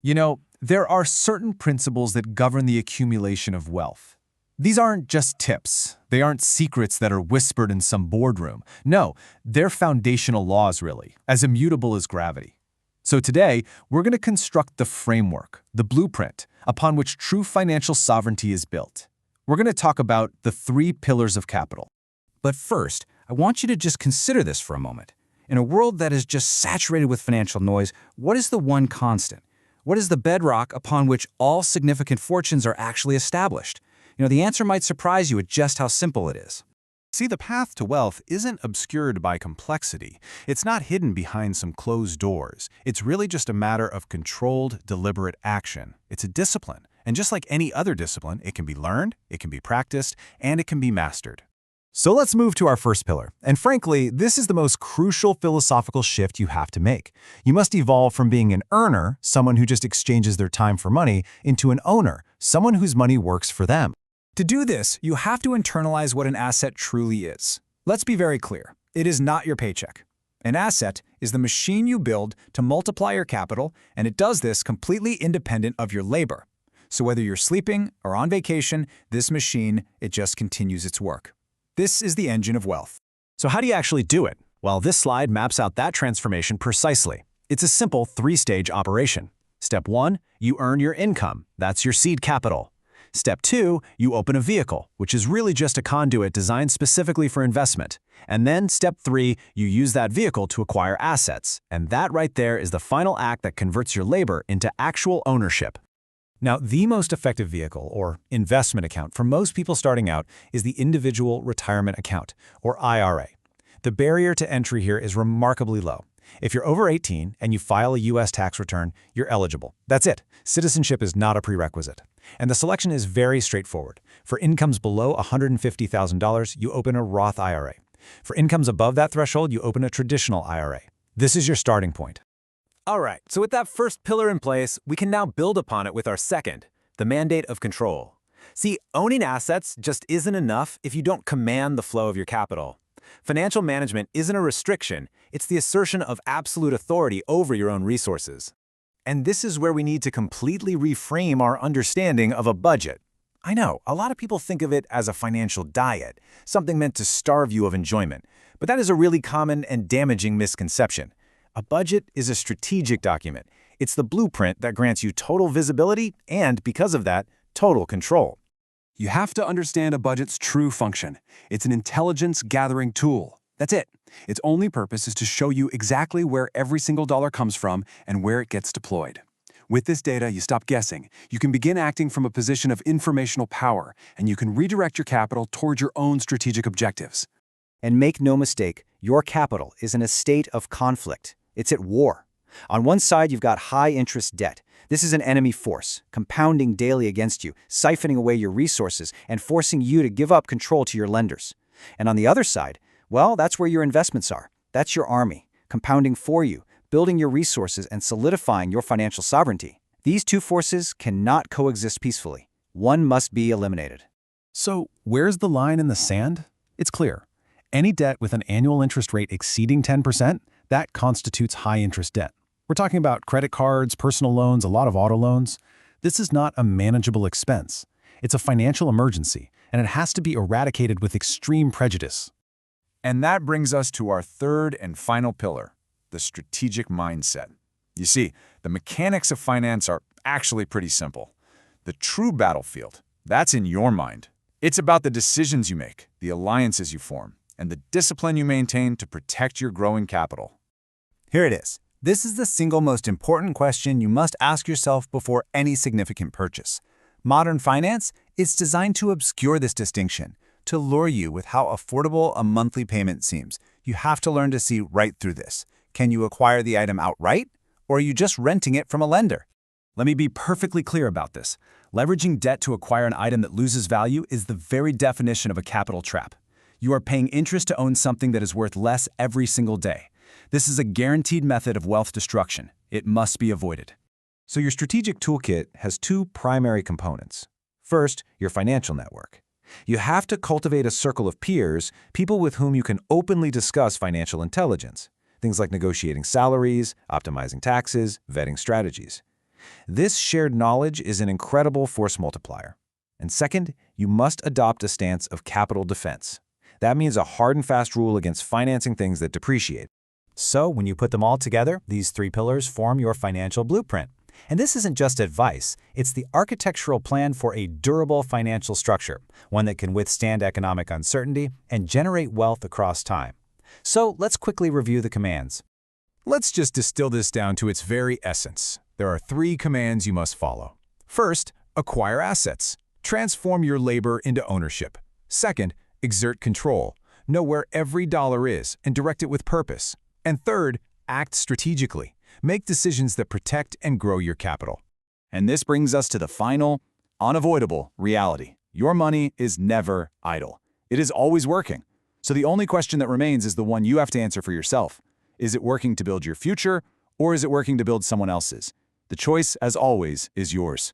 There are certain principles that govern the accumulation of wealth. These aren't just tips. They aren't secrets that are whispered in some boardroom. No, they're foundational laws, really, as immutable as gravity. So today, we're going to construct the framework, the blueprint, upon which true financial sovereignty is built. We're going to talk about the 3 pillars of capital. But first, I want you to just consider this for a moment. In a world that is just saturated with financial noise, what is the one constant? What is the bedrock upon which all significant fortunes are actually established? The answer might surprise you at just how simple it is. See, the path to wealth isn't obscured by complexity. It's not hidden behind some closed doors. It's really just a matter of controlled, deliberate action. It's a discipline. And just like any other discipline, it can be learned, it can be practiced, and it can be mastered. So let's move to our first pillar. And frankly, this is the most crucial philosophical shift you have to make. You must evolve from being an earner, someone who just exchanges their time for money, into an owner, someone whose money works for them. To do this, you have to internalize what an asset truly is. Let's be very clear. It is not your paycheck. An asset is the machine you build to multiply your capital, and it does this completely independent of your labor. So whether you're sleeping or on vacation, this machine, it just continues its work. This is the engine of wealth. So how do you actually do it? Well, this slide maps out that transformation precisely. It's a simple 3-stage operation. Step 1, you earn your income. That's your seed capital. Step 2, you open a vehicle, which is really just a conduit designed specifically for investment. And then Step 3, you use that vehicle to acquire assets. And that right there is the final act that converts your labor into actual ownership. Now, the most effective vehicle, or investment account, for most people starting out is the Individual Retirement Account, or IRA. The barrier to entry here is remarkably low. If you're over 18 and you file a U.S. tax return, you're eligible. That's it. Citizenship is not a prerequisite. And the selection is very straightforward. For incomes below $150,000, you open a Roth IRA. For incomes above that threshold, you open a traditional IRA. This is your starting point. All right, so with that first pillar in place, we can now build upon it with our second, the mandate of control. See, owning assets just isn't enough if you don't command the flow of your capital. Financial management isn't a restriction, it's the assertion of absolute authority over your own resources. And this is where we need to completely reframe our understanding of a budget. I know, a lot of people think of it as a financial diet, something meant to starve you of enjoyment, but that is a really common and damaging misconception. A budget is a strategic document. It's the blueprint that grants you total visibility and, because of that, total control. You have to understand a budget's true function. It's an intelligence-gathering tool. That's it. Its only purpose is to show you exactly where every single dollar comes from and where it gets deployed. With this data, you stop guessing. You can begin acting from a position of informational power, and you can redirect your capital toward your own strategic objectives. And make no mistake, your capital is in a state of conflict. It's at war. On one side, you've got high-interest debt. This is an enemy force, compounding daily against you, siphoning away your resources, and forcing you to give up control to your lenders. And on the other side, well, that's where your investments are. That's your army, compounding for you, building your resources and solidifying your financial sovereignty. These two forces cannot coexist peacefully. One must be eliminated. So where's the line in the sand? It's clear. Any debt with an annual interest rate exceeding 10%, that constitutes high-interest debt. We're talking about credit cards, personal loans, a lot of auto loans. This is not a manageable expense. It's a financial emergency, and it has to be eradicated with extreme prejudice. And that brings us to our third and final pillar, the strategic mindset. You see, the mechanics of finance are actually pretty simple. The true battlefield, that's in your mind. It's about the decisions you make, the alliances you form, and the discipline you maintain to protect your growing capital. Here it is. This is the single most important question you must ask yourself before any significant purchase. Modern finance is designed to obscure this distinction, to lure you with how affordable a monthly payment seems. You have to learn to see right through this. Can you acquire the item outright, or are you just renting it from a lender? Let me be perfectly clear about this. Leveraging debt to acquire an item that loses value is the very definition of a capital trap. You are paying interest to own something that is worth less every single day. This is a guaranteed method of wealth destruction. It must be avoided. So your strategic toolkit has two primary components. First, your financial network. You have to cultivate a circle of peers, people with whom you can openly discuss financial intelligence, things like negotiating salaries, optimizing taxes, vetting strategies. This shared knowledge is an incredible force multiplier. And second, you must adopt a stance of capital defense. That means a hard and fast rule against financing things that depreciate. So, when you put them all together, these three pillars form your financial blueprint. And this isn't just advice, it's the architectural plan for a durable financial structure, one that can withstand economic uncertainty and generate wealth across time. So, let's quickly review the commands. Let's just distill this down to its very essence. There are 3 commands you must follow. First, acquire assets. Transform your labor into ownership. Second, exert control. Know where every dollar is and direct it with purpose. And third, act strategically. Make decisions that protect and grow your capital. And this brings us to the final, unavoidable reality. Your money is never idle. It is always working. So the only question that remains is the one you have to answer for yourself. Is it working to build your future, or is it working to build someone else's? The choice, as always, is yours.